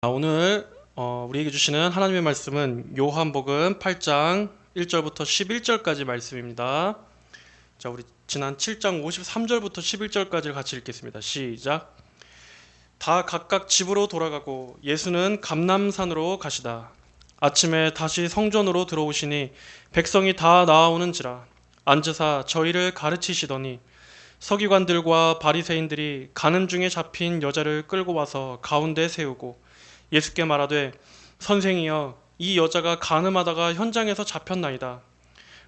오늘 우리에게 주시는 하나님의 말씀은 요한복음 8장 1절부터 11절까지 말씀입니다. 자, 우리 지난 7장 53절부터 11절까지를 같이 읽겠습니다. 시작. 다 각각 집으로 돌아가고 예수는 감람산으로 가시다. 아침에 다시 성전으로 들어오시니 백성이 다 나아오는지라 앉으사 저희를 가르치시더니 서기관들과 바리새인들이 가는 중에 잡힌 여자를 끌고 와서 가운데 세우고 예수께 말하되 선생이여 이 여자가 간음하다가 현장에서 잡혔나이다.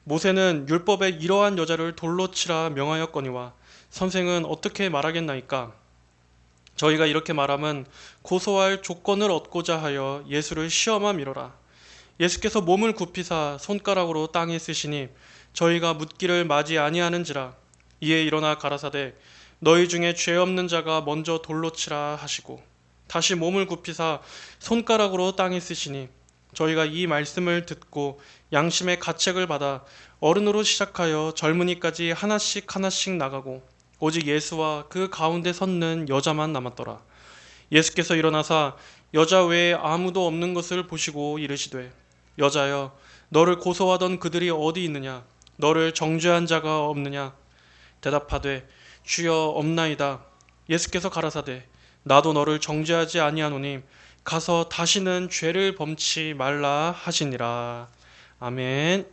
모세는 율법에 이러한 여자를 돌로 치라 명하였거니와 선생은 어떻게 말하겠나이까? 저희가 이렇게 말함은 고소할 조건을 얻고자 하여 예수를 시험함이로라. 예수께서 몸을 굽히사 손가락으로 땅에 쓰시니 저희가 묻기를 맞이 아니하는지라. 이에 일어나 가라사대 너희 중에 죄 없는 자가 먼저 돌로 치라 하시고 다시 몸을 굽히사 손가락으로 땅에 쓰시니 저희가 이 말씀을 듣고 양심의 가책을 받아 어른으로 시작하여 젊은이까지 하나씩 하나씩 나가고 오직 예수와 그 가운데 섰는 여자만 남았더라. 예수께서 일어나사 여자 외에 아무도 없는 것을 보시고 이르시되 여자여 너를 고소하던 그들이 어디 있느냐? 너를 정죄한 자가 없느냐? 대답하되 주여 없나이다. 예수께서 가라사대 나도 너를 정죄하지 아니하노니 가서 다시는 죄를 범치 말라 하시니라. 아멘.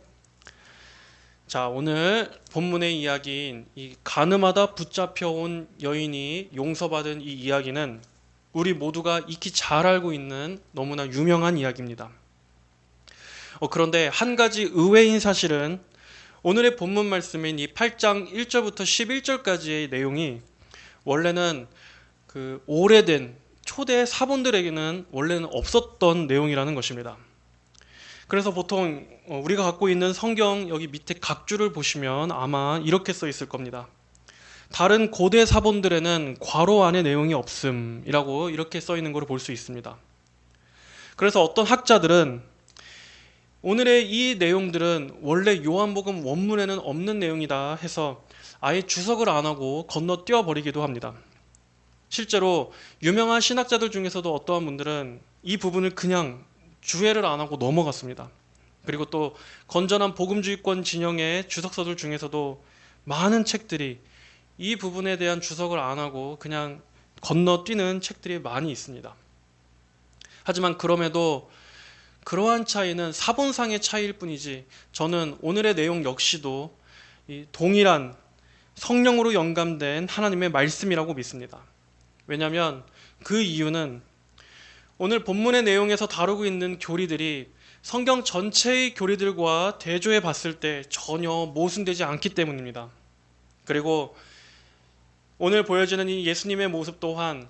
자, 오늘 본문의 이야기인 이 간음하다 붙잡혀온 여인이 용서받은 이 이야기는 우리 모두가 익히 잘 알고 있는 너무나 유명한 이야기입니다. 그런데 한 가지 의외인 사실은 오늘의 본문 말씀인 이 8장 1절부터 11절까지의 내용이 원래는 그 오래된 초대 사본들에게는 원래는 없었던 내용이라는 것입니다. 그래서 보통 우리가 갖고 있는 성경 여기 밑에 각주를 보시면 아마 이렇게 써 있을 겁니다. 다른 고대 사본들에는 괄호 안에 내용이 없음이라고 이렇게 써 있는 걸 볼 수 있습니다. 그래서 어떤 학자들은 오늘의 이 내용들은 원래 요한복음 원문에는 없는 내용이다 해서 아예 주석을 안 하고 건너뛰어 버리기도 합니다. 실제로 유명한 신학자들 중에서도 어떠한 분들은 이 부분을 그냥 주해를 안 하고 넘어갔습니다. 그리고 또 건전한 복음주의권 진영의 주석서들 중에서도 많은 책들이 이 부분에 대한 주석을 안 하고 그냥 건너뛰는 책들이 많이 있습니다. 하지만 그럼에도 그러한 차이는 사본상의 차이일 뿐이지 저는 오늘의 내용 역시도 이 동일한 성령으로 영감된 하나님의 말씀이라고 믿습니다. 왜냐하면 그 이유는 오늘 본문의 내용에서 다루고 있는 교리들이 성경 전체의 교리들과 대조해 봤을 때 전혀 모순되지 않기 때문입니다. 그리고 오늘 보여지는 이 예수님의 모습 또한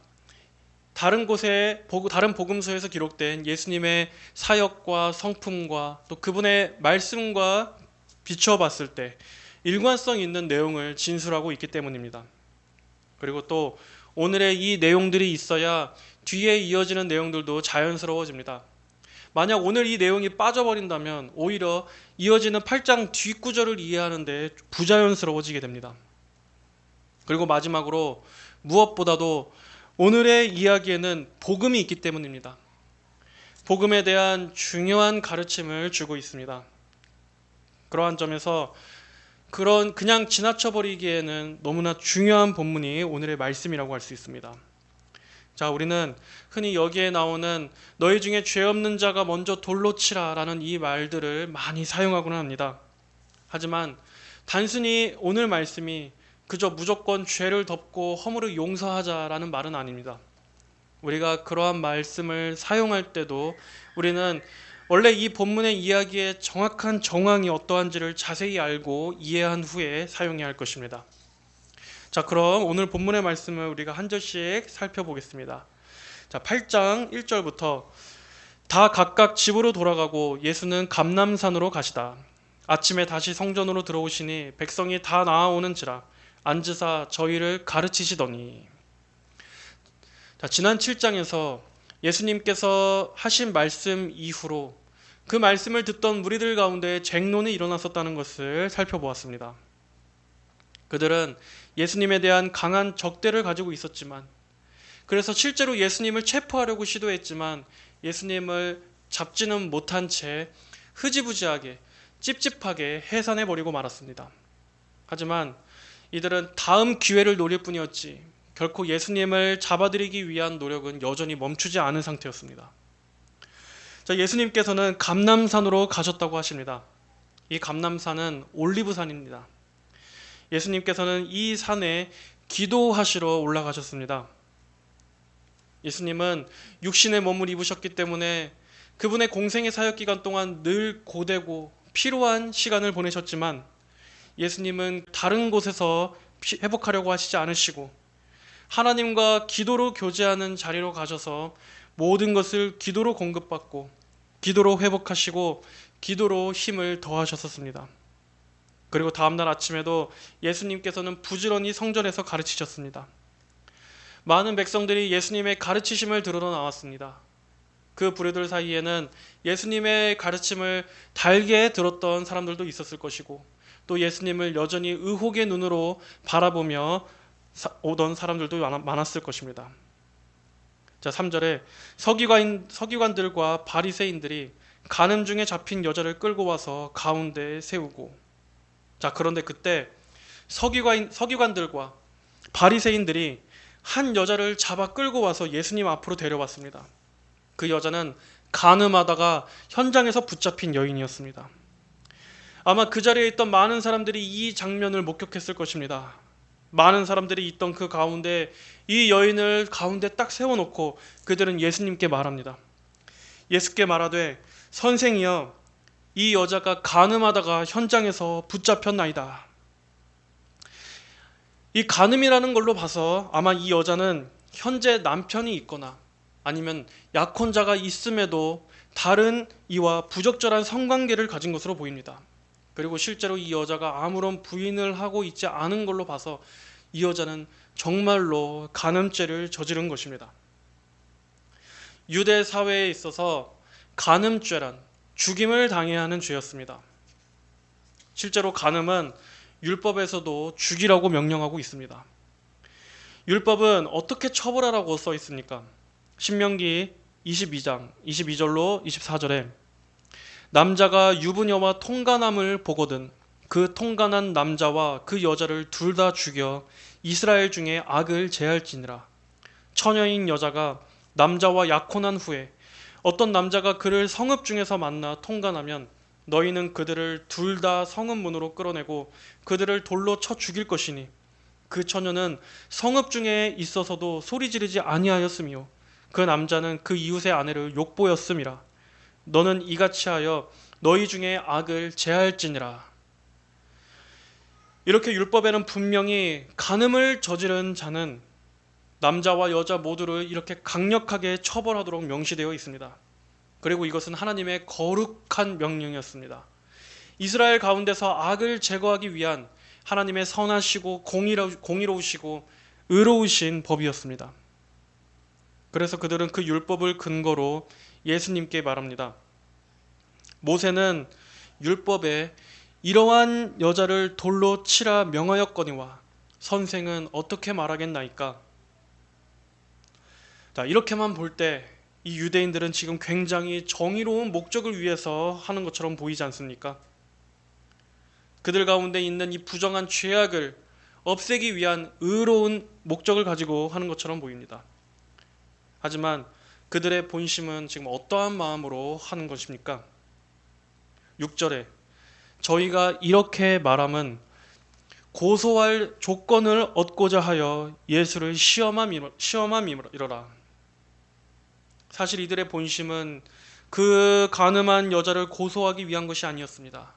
다른 곳에 다른 복음서에서 기록된 예수님의 사역과 성품과 또 그분의 말씀과 비추어 봤을 때 일관성 있는 내용을 진술하고 있기 때문입니다. 그리고 또 오늘의 이 내용들이 있어야 뒤에 이어지는 내용들도 자연스러워집니다. 만약 오늘 이 내용이 빠져버린다면 오히려 이어지는 8장 뒷구절을 이해하는데 부자연스러워지게 됩니다. 그리고 마지막으로 무엇보다도 오늘의 이야기에는 복음이 있기 때문입니다. 복음에 대한 중요한 가르침을 주고 있습니다. 그러한 점에서 그냥 지나쳐버리기에는 너무나 중요한 본문이 오늘의 말씀이라고 할 수 있습니다. 자, 우리는 흔히 여기에 나오는 너희 중에 죄 없는 자가 먼저 돌로 치라 라는 이 말들을 많이 사용하곤 합니다. 하지만 단순히 오늘 말씀이 그저 무조건 죄를 덮고 허물을 용서하자라는 말은 아닙니다. 우리가 그러한 말씀을 사용할 때도 우리는 원래 이 본문의 이야기의 정확한 정황이 어떠한지를 자세히 알고 이해한 후에 사용해야 할 것입니다. 자, 그럼 오늘 본문의 말씀을 우리가 한 절씩 살펴보겠습니다. 자, 8장 1절부터 다 각각 집으로 돌아가고 예수는 감람산으로 가시다. 아침에 다시 성전으로 들어오시니 백성이 다 나아오는지라 앉으사 저희를 가르치시더니. 자, 지난 7장에서 예수님께서 하신 말씀 이후로 그 말씀을 듣던 무리들 가운데 쟁론이 일어났었다는 것을 살펴보았습니다. 그들은 예수님에 대한 강한 적대를 가지고 있었지만 그래서 실제로 예수님을 체포하려고 시도했지만 예수님을 잡지는 못한 채 흐지부지하게 찝찝하게 해산해 버리고 말았습니다. 하지만 이들은 다음 기회를 노릴 뿐이었지 결코 예수님을 잡아들이기 위한 노력은 여전히 멈추지 않은 상태였습니다. 자, 예수님께서는 감람산으로 가셨다고 하십니다. 이 감람산은 올리브산입니다. 예수님께서는 이 산에 기도하시러 올라가셨습니다. 예수님은 육신의 몸을 입으셨기 때문에 그분의 공생의 사역 기간 동안 늘 고되고 피로한 시간을 보내셨지만 예수님은 다른 곳에서 회복하려고 하시지 않으시고 하나님과 기도로 교제하는 자리로 가셔서 모든 것을 기도로 공급받고 기도로 회복하시고 기도로 힘을 더하셨습니다. 그리고 다음날 아침에도 예수님께서는 부지런히 성전에서 가르치셨습니다. 많은 백성들이 예수님의 가르치심을 들으러 나왔습니다. 그 부류들 사이에는 예수님의 가르침을 달게 들었던 사람들도 있었을 것이고 또 예수님을 여전히 의혹의 눈으로 바라보며 오던 사람들도 많았을 것입니다. 자, 3절에 서기관들과 바리새인들이 간음 중에 잡힌 여자를 끌고 와서 가운데에 세우고, 자, 그런데 그때 서기관들과 바리새인들이 한 여자를 잡아 끌고 와서 예수님 앞으로 데려왔습니다. 그 여자는 간음하다가 현장에서 붙잡힌 여인이었습니다. 아마 그 자리에 있던 많은 사람들이 이 장면을 목격했을 것입니다. 많은 사람들이 있던 그 가운데 이 여인을 가운데 딱 세워놓고 그들은 예수님께 말합니다. 예수께 말하되 선생이여, 이 여자가 간음하다가 현장에서 붙잡혔나이다. 이 간음이라는 걸로 봐서 아마 이 여자는 현재 남편이 있거나 아니면 약혼자가 있음에도 다른 이와 부적절한 성관계를 가진 것으로 보입니다. 그리고 실제로 이 여자가 아무런 부인을 하고 있지 않은 걸로 봐서 이 여자는 정말로 간음죄를 저지른 것입니다. 유대 사회에 있어서 간음죄란 죽임을 당해야 하는 죄였습니다. 실제로 간음은 율법에서도 죽이라고 명령하고 있습니다. 율법은 어떻게 처벌하라고 써 있습니까? 신명기 22장 22절로 24절에 남자가 유부녀와 통간함을 보거든 그 통간한 남자와 그 여자를 둘 다 죽여 이스라엘 중에 악을 제할지니라. 처녀인 여자가 남자와 약혼한 후에 어떤 남자가 그를 성읍 중에서 만나 통간하면 너희는 그들을 둘 다 성읍 문으로 끌어내고 그들을 돌로 쳐 죽일 것이니 그 처녀는 성읍 중에 있어서도 소리 지르지 아니하였으며 그 남자는 그 이웃의 아내를 욕보였음이라. 너는 이같이 하여 너희 중에 악을 제할지니라. 이렇게 율법에는 분명히 간음을 저지른 자는 남자와 여자 모두를 이렇게 강력하게 처벌하도록 명시되어 있습니다. 그리고 이것은 하나님의 거룩한 명령이었습니다. 이스라엘 가운데서 악을 제거하기 위한 하나님의 선하시고 공의로우시고 의로우신 법이었습니다. 그래서 그들은 그 율법을 근거로 예수님께 말합니다. 모세는 율법에 이러한 여자를 돌로 치라 명하였거니와 선생은 어떻게 말하겠나이까? 자, 이렇게만 볼 때 이 유대인들은 지금 굉장히 정의로운 목적을 위해서 하는 것처럼 보이지 않습니까? 그들 가운데 있는 이 부정한 죄악을 없애기 위한 의로운 목적을 가지고 하는 것처럼 보입니다. 하지만 그들의 본심은 지금 어떠한 마음으로 하는 것입니까? 6절에 저희가 이렇게 말함은 고소할 조건을 얻고자 하여 예수를 시험함이러라. 사실 이들의 본심은 그 간음한 여자를 고소하기 위한 것이 아니었습니다.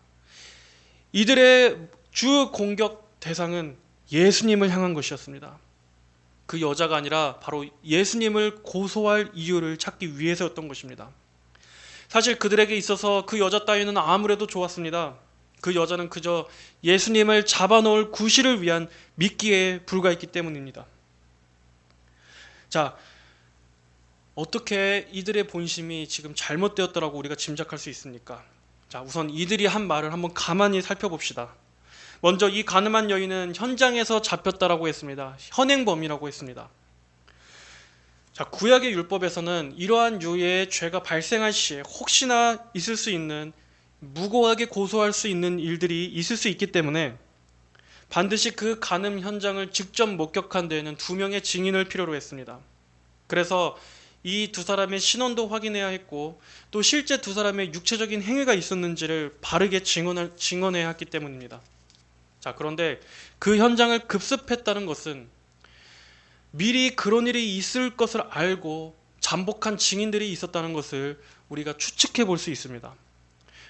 이들의 주 공격 대상은 예수님을 향한 것이었습니다. 그 여자가 아니라 바로 예수님을 고소할 이유를 찾기 위해서였던 것입니다. 사실 그들에게 있어서 그 여자 따위는 아무래도 좋았습니다. 그 여자는 그저 예수님을 잡아놓을 구실을 위한 미끼에 불과했기 때문입니다. 자, 어떻게 이들의 본심이 지금 잘못되었더라고 우리가 짐작할 수 있습니까? 자, 우선 이들이 한 말을 한번 가만히 살펴봅시다. 먼저 이 간음한 여인은 현장에서 잡혔다라고 했습니다. 현행범이라고 했습니다. 자, 구약의 율법에서는 이러한 유의 죄가 발생할 시에 혹시나 있을 수 있는 무고하게 고소할 수 있는 일들이 있을 수 있기 때문에 반드시 그 간음 현장을 직접 목격한 데에는 두 명의 증인을 필요로 했습니다. 그래서 이 두 사람의 신원도 확인해야 했고 또 실제 두 사람의 육체적인 행위가 있었는지를 바르게 증언해야 했기 때문입니다. 자, 그런데 그 현장을 급습했다는 것은 미리 그런 일이 있을 것을 알고 잠복한 증인들이 있었다는 것을 우리가 추측해 볼 수 있습니다.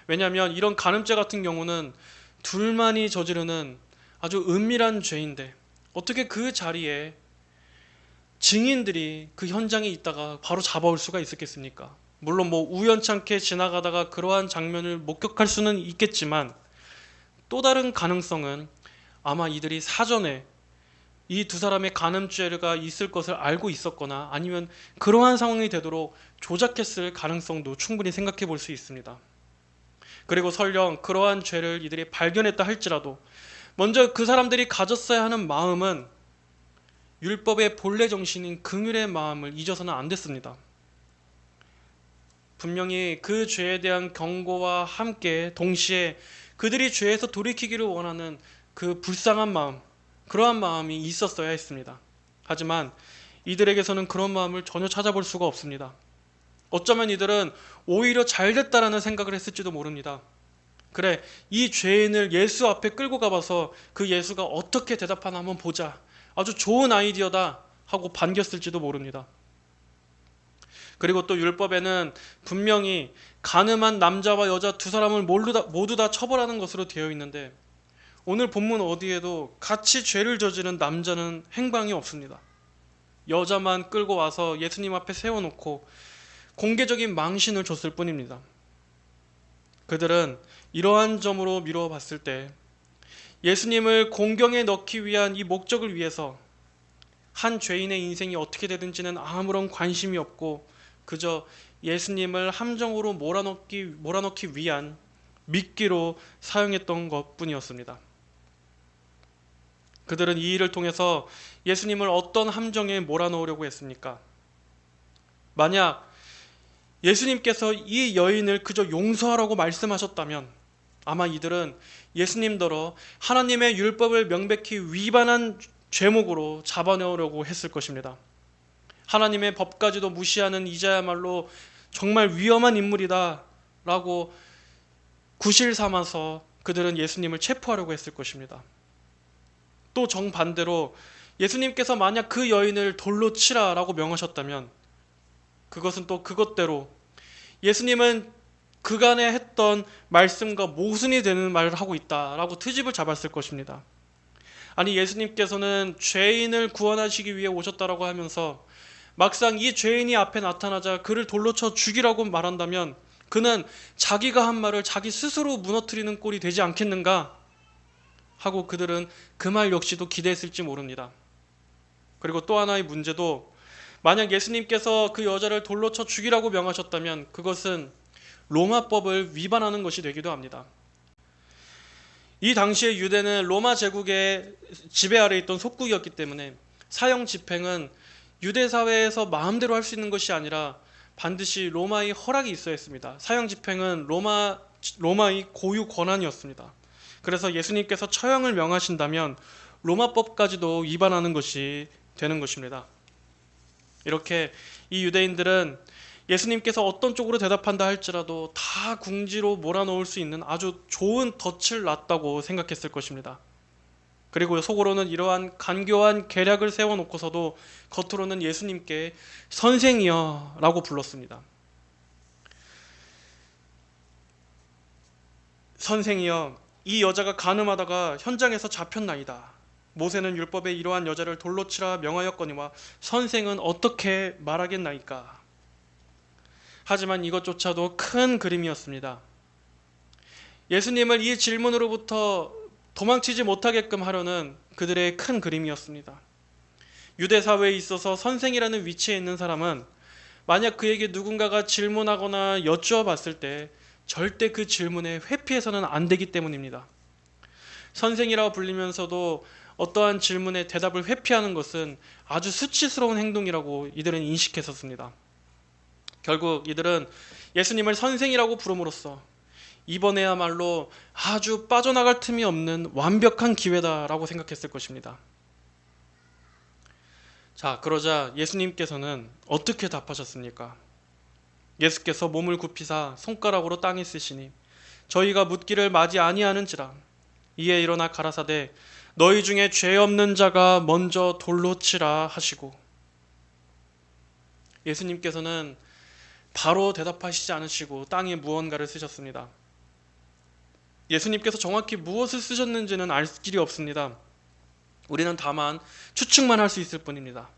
왜냐하면 이런 간음죄 같은 경우는 둘만이 저지르는 아주 은밀한 죄인데 어떻게 그 자리에 증인들이 그 현장에 있다가 바로 잡아올 수가 있었겠습니까? 물론 우연찮게 지나가다가 그러한 장면을 목격할 수는 있겠지만 또 다른 가능성은 아마 이들이 사전에 이 두 사람의 간음죄가 있을 것을 알고 있었거나 아니면 그러한 상황이 되도록 조작했을 가능성도 충분히 생각해 볼 수 있습니다. 그리고 설령 그러한 죄를 이들이 발견했다 할지라도 먼저 그 사람들이 가졌어야 하는 마음은 율법의 본래 정신인 긍휼의 마음을 잊어서는 안 됐습니다. 분명히 그 죄에 대한 경고와 함께 동시에 그들이 죄에서 돌이키기를 원하는 그 불쌍한 마음, 그러한 마음이 있었어야 했습니다. 하지만 이들에게서는 그런 마음을 전혀 찾아볼 수가 없습니다. 어쩌면 이들은 오히려 잘됐다라는 생각을 했을지도 모릅니다. 그래, 이 죄인을 예수 앞에 끌고 가봐서 그 예수가 어떻게 대답하나 한번 보자. 아주 좋은 아이디어다 하고 반겼을지도 모릅니다. 그리고 또 율법에는 분명히 간음한 남자와 여자 두 사람을 모두 다 처벌하는 것으로 되어 있는데 오늘 본문 어디에도 같이 죄를 저지른 남자는 행방이 없습니다. 여자만 끌고 와서 예수님 앞에 세워놓고 공개적인 망신을 줬을 뿐입니다. 그들은 이러한 점으로 미루어 봤을 때 예수님을 공경에 넣기 위한 이 목적을 위해서 한 죄인의 인생이 어떻게 되든지는 아무런 관심이 없고 그저 예수님을 함정으로 몰아넣기 위한 미끼로 사용했던 것뿐이었습니다. 그들은 이 일을 통해서 예수님을 어떤 함정에 몰아넣으려고 했습니까? 만약 예수님께서 이 여인을 그저 용서하라고 말씀하셨다면 아마 이들은 예수님더러 하나님의 율법을 명백히 위반한 죄목으로 잡아넣으려고 했을 것입니다. 하나님의 법까지도 무시하는 이자야말로 정말 위험한 인물이다 라고 구실 삼아서 그들은 예수님을 체포하려고 했을 것입니다. 또 정반대로 예수님께서 만약 그 여인을 돌로 치라 라고 명하셨다면 그것은 또 그것대로 예수님은 그간에 했던 말씀과 모순이 되는 말을 하고 있다라고 트집을 잡았을 것입니다. 아니, 예수님께서는 죄인을 구원하시기 위해 오셨다라고 하면서 막상 이 죄인이 앞에 나타나자 그를 돌로 쳐 죽이라고 말한다면 그는 자기가 한 말을 자기 스스로 무너뜨리는 꼴이 되지 않겠는가 하고 그들은 그 말 역시도 기대했을지 모릅니다. 그리고 또 하나의 문제도 만약 예수님께서 그 여자를 돌로 쳐 죽이라고 명하셨다면 그것은 로마법을 위반하는 것이 되기도 합니다. 이 당시의 유대는 로마 제국의 지배 아래 있던 속국이었기 때문에 사형 집행은 유대 사회에서 마음대로 할 수 있는 것이 아니라 반드시 로마의 허락이 있어야 했습니다. 사형 집행은 로마의 고유 권한이었습니다. 그래서 예수님께서 처형을 명하신다면 로마법까지도 위반하는 것이 되는 것입니다. 이렇게 이 유대인들은 예수님께서 어떤 쪽으로 대답한다 할지라도 다 궁지로 몰아넣을 수 있는 아주 좋은 덫을 놨다고 생각했을 것입니다. 그리고 속으로는 이러한 간교한 계략을 세워놓고서도 겉으로는 예수님께 선생이여 라고 불렀습니다. 선생이여, 이 여자가 간음하다가 현장에서 잡혔나이다. 모세는 율법에 이러한 여자를 돌로 치라 명하였거니와 선생은 어떻게 말하겠나이까. 하지만 이것조차도 큰 그림이었습니다. 예수님을 이 질문으로부터 도망치지 못하게끔 하려는 그들의 큰 그림이었습니다. 유대 사회에 있어서 선생이라는 위치에 있는 사람은 만약 그에게 누군가가 질문하거나 여쭈어 봤을 때 절대 그 질문에 회피해서는 안 되기 때문입니다. 선생이라고 불리면서도 어떠한 질문에 대답을 회피하는 것은 아주 수치스러운 행동이라고 이들은 인식했었습니다. 결국 이들은 예수님을 선생이라고 부름으로써 이번에야말로 아주 빠져나갈 틈이 없는 완벽한 기회다라고 생각했을 것입니다. 자, 그러자 예수님께서는 어떻게 답하셨습니까? 예수께서 몸을 굽히사 손가락으로 땅에 쓰시니 저희가 묻기를 마지 아니하는지라. 이에 일어나 가라사대 너희 중에 죄 없는 자가 먼저 돌로 치라 하시고, 예수님께서는 바로 대답하시지 않으시고 땅에 무언가를 쓰셨습니다. 예수님께서 정확히 무엇을 쓰셨는지는 알 길이 없습니다. 우리는 다만 추측만 할 수 있을 뿐입니다.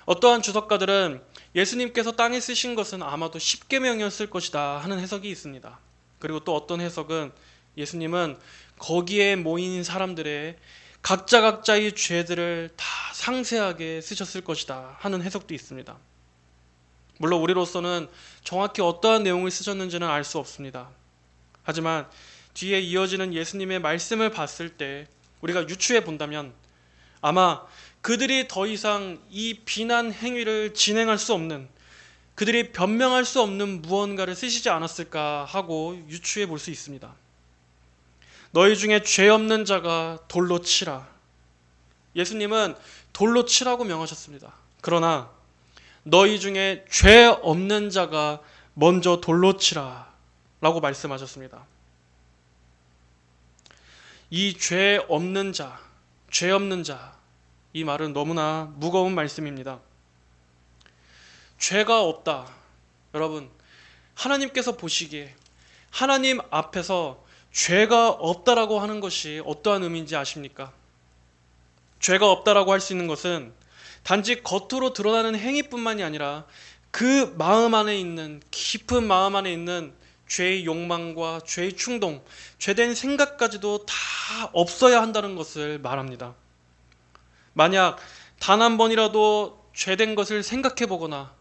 어떠한 주석가들은 예수님께서 땅에 쓰신 것은 아마도 십계명이었을 것이다 하는 해석이 있습니다. 그리고 또 어떤 해석은 예수님은 거기에 모인 사람들의 각자의 죄들을 다 상세하게 쓰셨을 것이다 하는 해석도 있습니다. 물론 우리로서는 정확히 어떠한 내용을 쓰셨는지는 알 수 없습니다. 하지만 뒤에 이어지는 예수님의 말씀을 봤을 때 우리가 유추해 본다면 아마 그들이 더 이상 이 비난 행위를 진행할 수 없는, 그들이 변명할 수 없는 무언가를 쓰시지 않았을까 하고 유추해 볼 수 있습니다. 너희 중에 죄 없는 자가 돌로 치라. 예수님은 돌로 치라고 명하셨습니다. 그러나 너희 중에 죄 없는 자가 먼저 돌로 치라 라고 말씀하셨습니다. 이 죄 없는 자, 죄 없는 자, 이 말은 너무나 무거운 말씀입니다. 죄가 없다. 여러분, 하나님께서 보시기에 하나님 앞에서 죄가 없다라고 하는 것이 어떠한 의미인지 아십니까? 죄가 없다라고 할 수 있는 것은 단지 겉으로 드러나는 행위뿐만이 아니라 그 마음 안에 있는, 깊은 마음 안에 있는 죄의 욕망과 죄의 충동, 죄된 생각까지도 다 없어야 한다는 것을 말합니다. 만약 단 한 번이라도 죄된 것을 생각해 보거나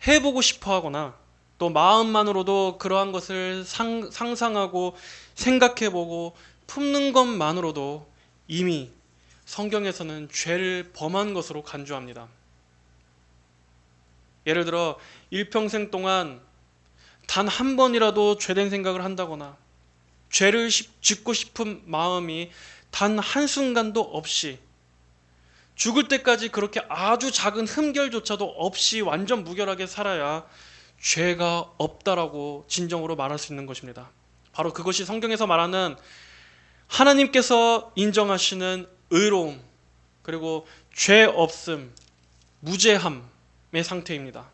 해보고 싶어 하거나 또 마음만으로도 그러한 것을 상상하고 생각해 보고 품는 것만으로도 이미 성경에서는 죄를 범한 것으로 간주합니다. 예를 들어 일평생 동안 단 한 번이라도 죄된 생각을 한다거나 죄를 짓고 싶은 마음이 단 한순간도 없이 죽을 때까지 그렇게 아주 작은 흠결조차도 없이 완전 무결하게 살아야 죄가 없다라고 진정으로 말할 수 있는 것입니다. 바로 그것이 성경에서 말하는 하나님께서 인정하시는 의로움, 그리고 죄 없음, 무죄함의 상태입니다.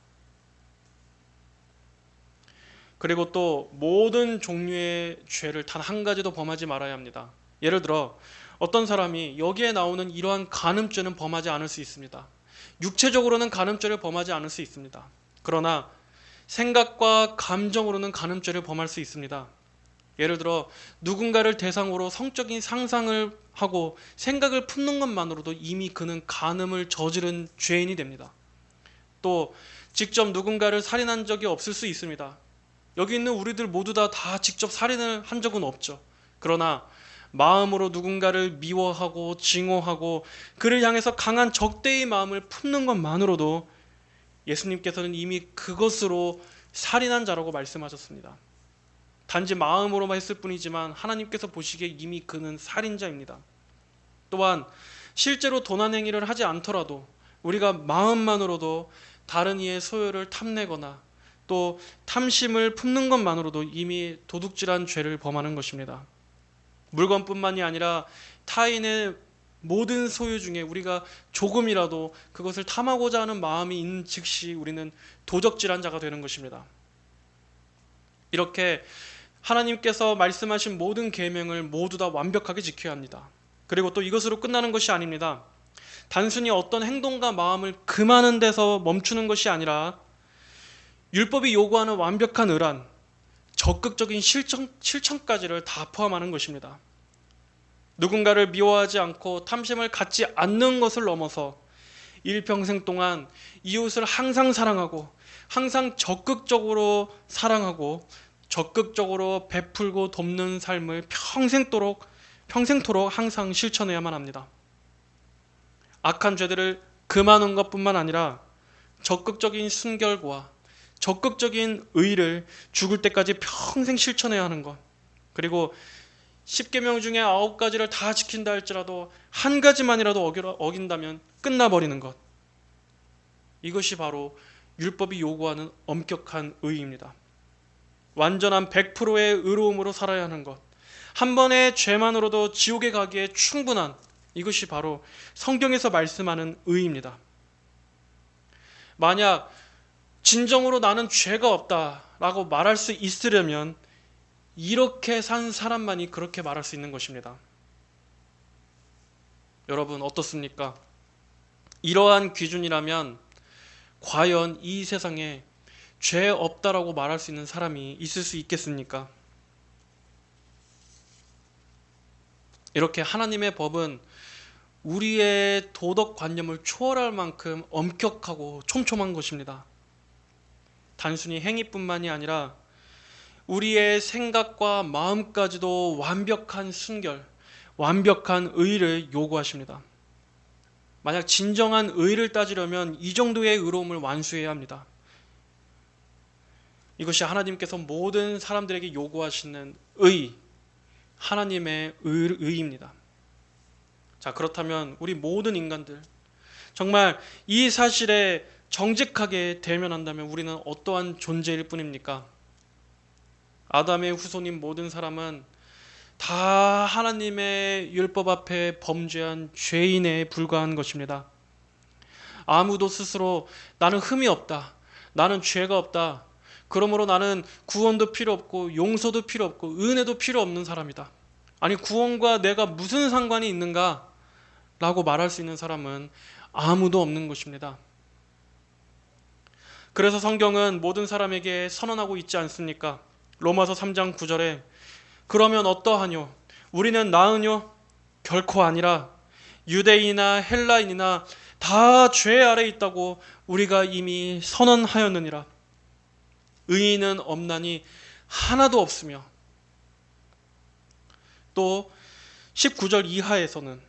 그리고 또 모든 종류의 죄를 단 한 가지도 범하지 말아야 합니다. 예를 들어 어떤 사람이 여기에 나오는 이러한 간음죄는 범하지 않을 수 있습니다. 육체적으로는 간음죄를 범하지 않을 수 있습니다. 그러나 생각과 감정으로는 간음죄를 범할 수 있습니다. 예를 들어 누군가를 대상으로 성적인 상상을 하고 생각을 품는 것만으로도 이미 그는 간음을 저지른 죄인이 됩니다. 또 직접 누군가를 살인한 적이 없을 수 있습니다. 여기 있는 우리들 모두 다 직접 살인을 한 적은 없죠. 그러나 마음으로 누군가를 미워하고 증오하고 그를 향해서 강한 적대의 마음을 품는 것만으로도 예수님께서는 이미 그것으로 살인한 자라고 말씀하셨습니다. 단지 마음으로만 했을 뿐이지만 하나님께서 보시기에 이미 그는 살인자입니다. 또한 실제로 도난 행위를 하지 않더라도 우리가 마음만으로도 다른 이의 소유를 탐내거나 또 탐심을 품는 것만으로도 이미 도둑질한 죄를 범하는 것입니다. 물건뿐만이 아니라 타인의 모든 소유 중에 우리가 조금이라도 그것을 탐하고자 하는 마음이 있는 즉시 우리는 도적질한 자가 되는 것입니다. 이렇게 하나님께서 말씀하신 모든 계명을 모두 다 완벽하게 지켜야 합니다. 그리고 또 이것으로 끝나는 것이 아닙니다. 단순히 어떤 행동과 마음을 금하는 데서 멈추는 것이 아니라 율법이 요구하는 완벽한 의란, 적극적인 실천까지를 다 포함하는 것입니다. 누군가를 미워하지 않고 탐심을 갖지 않는 것을 넘어서 일평생 동안 이웃을 항상 사랑하고 항상 적극적으로 사랑하고 적극적으로 베풀고 돕는 삶을 평생토록 항상 실천해야만 합니다. 악한 죄들을 금하는 것뿐만 아니라 적극적인 순결과 적극적인 의를 죽을 때까지 평생 실천해야 하는 것, 그리고 10계명 중에 9가지를 다 지킨다 할지라도 한 가지만이라도 어긴다면 끝나버리는 것, 이것이 바로 율법이 요구하는 엄격한 의입니다. 완전한 100%의 의로움으로 살아야 하는 것, 한 번의 죄만으로도 지옥에 가기에 충분한, 이것이 바로 성경에서 말씀하는 의입니다. 만약 진정으로 나는 죄가 없다라고 말할 수 있으려면 이렇게 산 사람만이 그렇게 말할 수 있는 것입니다. 여러분 어떻습니까? 이러한 기준이라면 과연 이 세상에 죄 없다라고 말할 수 있는 사람이 있을 수 있겠습니까? 이렇게 하나님의 법은 우리의 도덕관념을 초월할 만큼 엄격하고 촘촘한 것입니다. 단순히 행위뿐만이 아니라 우리의 생각과 마음까지도 완벽한 순결, 완벽한 의를 요구하십니다. 만약 진정한 의를 따지려면 이 정도의 의로움을 완수해야 합니다. 이것이 하나님께서 모든 사람들에게 요구하시는 의, 하나님의 의입니다. 자, 그렇다면 우리 모든 인간들, 정말 이 사실에 정직하게 대면한다면 우리는 어떠한 존재일 뿐입니까? 아담의 후손인 모든 사람은 다 하나님의 율법 앞에 범죄한 죄인에 불과한 것입니다. 아무도 스스로 나는 흠이 없다, 나는 죄가 없다, 그러므로 나는 구원도 필요 없고 용서도 필요 없고 은혜도 필요 없는 사람이다, 아니 구원과 내가 무슨 상관이 있는가 라고 말할 수 있는 사람은 아무도 없는 것입니다. 그래서 성경은 모든 사람에게 선언하고 있지 않습니까? 로마서 3장 9절에 그러면 어떠하뇨? 우리는 나으뇨? 결코 아니라 유대인이나 헬라인이나 다 죄 아래 있다고 우리가 이미 선언하였느니라. 의인은 없나니 하나도 없으며, 또 19절 이하에서는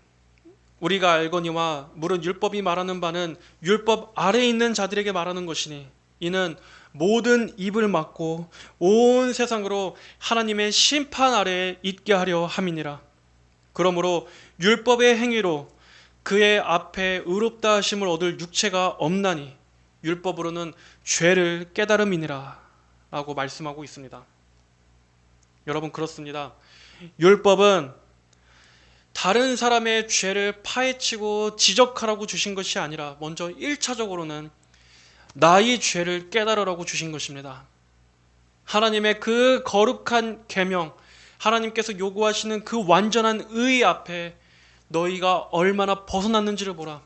우리가 알거니와 물은 율법이 말하는 바는 율법 아래에 있는 자들에게 말하는 것이니 이는 모든 입을 막고 온 세상으로 하나님의 심판 아래에 있게 하려 함이니라. 그러므로 율법의 행위로 그의 앞에 의롭다 하심을 얻을 육체가 없나니 율법으로는 죄를 깨달음이니라 라고 말씀하고 있습니다. 여러분 그렇습니다. 율법은 다른 사람의 죄를 파헤치고 지적하라고 주신 것이 아니라 먼저 1차적으로는 나의 죄를 깨달으라고 주신 것입니다. 하나님의 그 거룩한 계명, 하나님께서 요구하시는 그 완전한 의 앞에 너희가 얼마나 벗어났는지를 보라,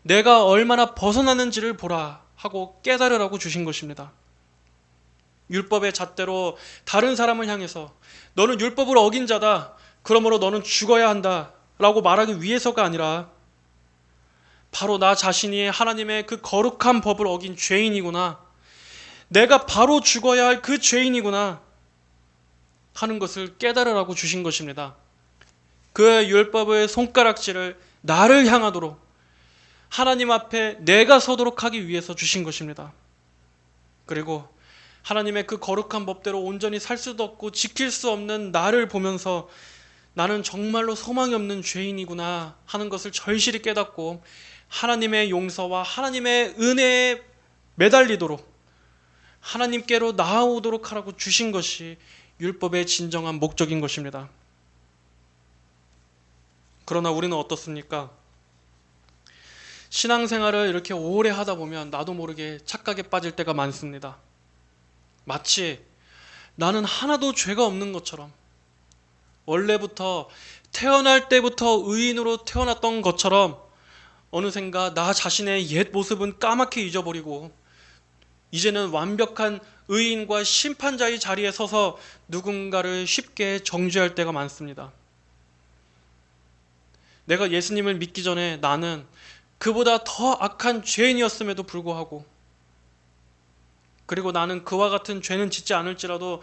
내가 얼마나 벗어났는지를 보라 하고 깨달으라고 주신 것입니다. 율법의 잣대로 다른 사람을 향해서 너는 율법을 어긴 자다, 그러므로 너는 죽어야 한다 라고 말하기 위해서가 아니라 바로 나 자신이 하나님의 그 거룩한 법을 어긴 죄인이구나, 내가 바로 죽어야 할 그 죄인이구나 하는 것을 깨달으라고 주신 것입니다. 그 율법의 손가락질을 나를 향하도록 하나님 앞에 내가 서도록 하기 위해서 주신 것입니다. 그리고 하나님의 그 거룩한 법대로 온전히 살 수도 없고 지킬 수 없는 나를 보면서 나는 정말로 소망이 없는 죄인이구나 하는 것을 절실히 깨닫고 하나님의 용서와 하나님의 은혜에 매달리도록 하나님께로 나아오도록 하라고 주신 것이 율법의 진정한 목적인 것입니다. 그러나 우리는 어떻습니까? 신앙생활을 이렇게 오래 하다 보면 나도 모르게 착각에 빠질 때가 많습니다. 마치 나는 하나도 죄가 없는 것처럼, 원래부터 태어날 때부터 의인으로 태어났던 것처럼 어느샌가 나 자신의 옛 모습은 까맣게 잊어버리고 이제는 완벽한 의인과 심판자의 자리에 서서 누군가를 쉽게 정죄할 때가 많습니다. 내가 예수님을 믿기 전에 나는 그보다 더 악한 죄인이었음에도 불구하고, 그리고 나는 그와 같은 죄는 짓지 않을지라도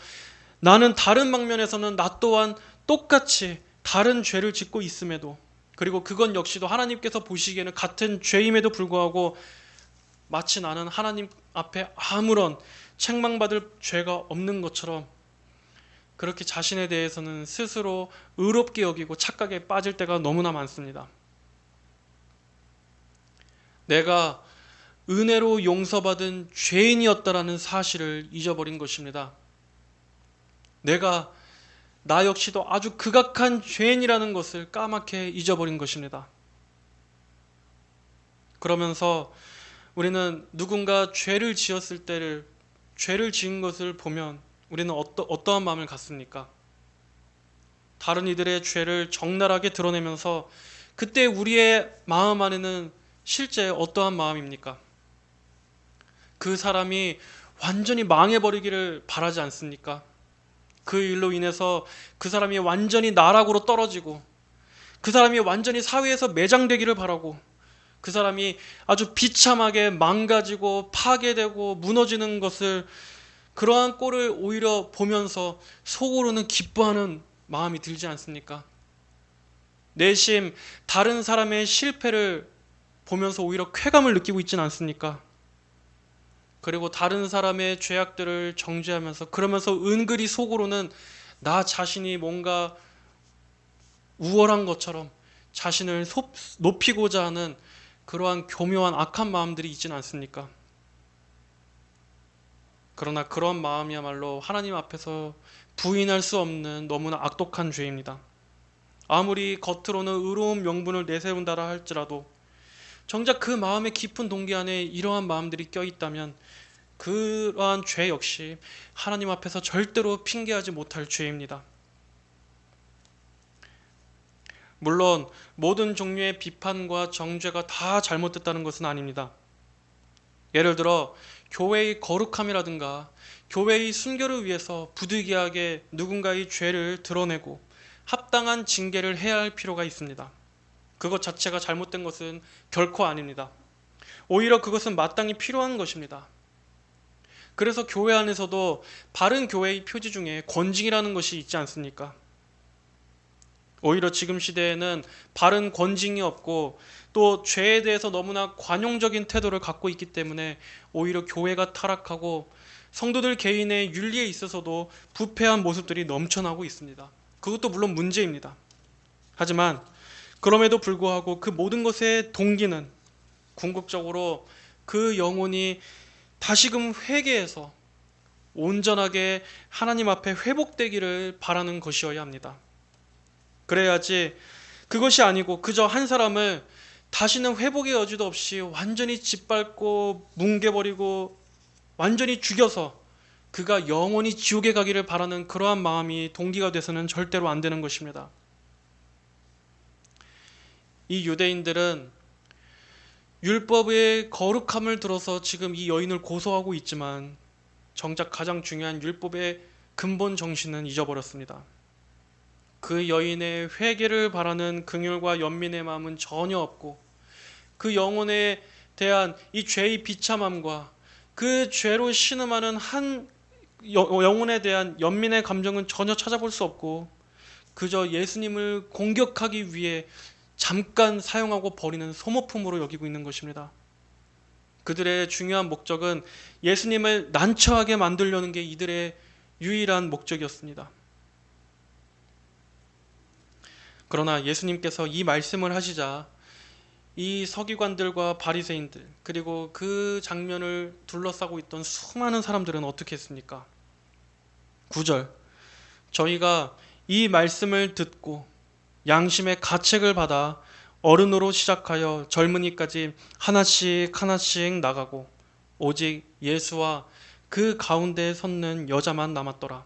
나는 다른 방면에서는 나 또한 똑같이 다른 죄를 짓고 있음에도 그리고 그건 역시도 하나님께서 보시기에는 같은 죄임에도 불구하고 마치 나는 하나님 앞에 아무런 책망받을 죄가 없는 것처럼 그렇게 자신에 대해서는 스스로 의롭게 여기고 착각에 빠질 때가 너무나 많습니다. 내가 은혜로 용서받은 죄인이었다라는 사실을 잊어버린 것입니다. 나 역시도 아주 극악한 죄인이라는 것을 까맣게 잊어버린 것입니다. 그러면서 우리는 누군가 죄를 지었을 때를, 죄를 지은 것을 보면 우리는 어떠한 마음을 갖습니까? 다른 이들의 죄를 적나라하게 드러내면서 그때 우리의 마음 안에는 실제 어떠한 마음입니까? 그 사람이 완전히 망해버리기를 바라지 않습니까? 그 일로 인해서 그 사람이 완전히 나락으로 떨어지고 그 사람이 완전히 사회에서 매장되기를 바라고 그 사람이 아주 비참하게 망가지고 파괴되고 무너지는 것을, 그러한 꼴을 오히려 보면서 속으로는 기뻐하는 마음이 들지 않습니까? 내심 다른 사람의 실패를 보면서 오히려 쾌감을 느끼고 있지는 않습니까? 그리고 다른 사람의 죄악들을 정죄하면서, 그러면서 은근히 속으로는 나 자신이 뭔가 우월한 것처럼 자신을 높이고자 하는 그러한 교묘한 악한 마음들이 있지는 않습니까? 그러나 그런 마음이야말로 하나님 앞에서 부인할 수 없는 너무나 악독한 죄입니다. 아무리 겉으로는 의로운 명분을 내세운다라 할지라도 정작 그 마음의 깊은 동기 안에 이러한 마음들이 껴있다면 그러한 죄 역시 하나님 앞에서 절대로 핑계하지 못할 죄입니다. 물론 모든 종류의 비판과 정죄가 다 잘못됐다는 것은 아닙니다. 예를 들어 교회의 거룩함이라든가 교회의 순결을 위해서 부득이하게 누군가의 죄를 드러내고 합당한 징계를 해야 할 필요가 있습니다. 그것 자체가 잘못된 것은 결코 아닙니다. 오히려 그것은 마땅히 필요한 것입니다. 그래서 교회 안에서도 바른 교회의 표지 중에 권징이라는 것이 있지 않습니까? 오히려 지금 시대에는 바른 권징이 없고 또 죄에 대해서 너무나 관용적인 태도를 갖고 있기 때문에 오히려 교회가 타락하고 성도들 개인의 윤리에 있어서도 부패한 모습들이 넘쳐나고 있습니다. 그것도 물론 문제입니다. 하지만 그럼에도 불구하고 그 모든 것의 동기는 궁극적으로 그 영혼이 다시금 회개해서 온전하게 하나님 앞에 회복되기를 바라는 것이어야 합니다. 그래야지, 그것이 아니고 그저 한 사람을 다시는 회복의 여지도 없이 완전히 짓밟고 뭉개버리고 완전히 죽여서 그가 영원히 지옥에 가기를 바라는 그러한 마음이 동기가 돼서는 절대로 안 되는 것입니다. 이 유대인들은 율법의 거룩함을 들어서 지금 이 여인을 고소하고 있지만 정작 가장 중요한 율법의 근본 정신은 잊어버렸습니다. 그 여인의 회개를 바라는 긍휼과 연민의 마음은 전혀 없고 그 영혼에 대한 이 죄의 비참함과 그 죄로 신음하는 한 영혼에 대한 연민의 감정은 전혀 찾아볼 수 없고 그저 예수님을 공격하기 위해 잠깐 사용하고 버리는 소모품으로 여기고 있는 것입니다. 그들의 중요한 목적은 예수님을 난처하게 만들려는 게 이들의 유일한 목적이었습니다. 그러나 예수님께서 이 말씀을 하시자 이 서기관들과 바리새인들 그리고 그 장면을 둘러싸고 있던 수많은 사람들은 어떻게 했습니까? 9절, 저희가 이 말씀을 듣고 양심의 가책을 받아 어른으로 시작하여 젊은이까지 하나씩 하나씩 나가고 오직 예수와 그 가운데에 섰는 여자만 남았더라.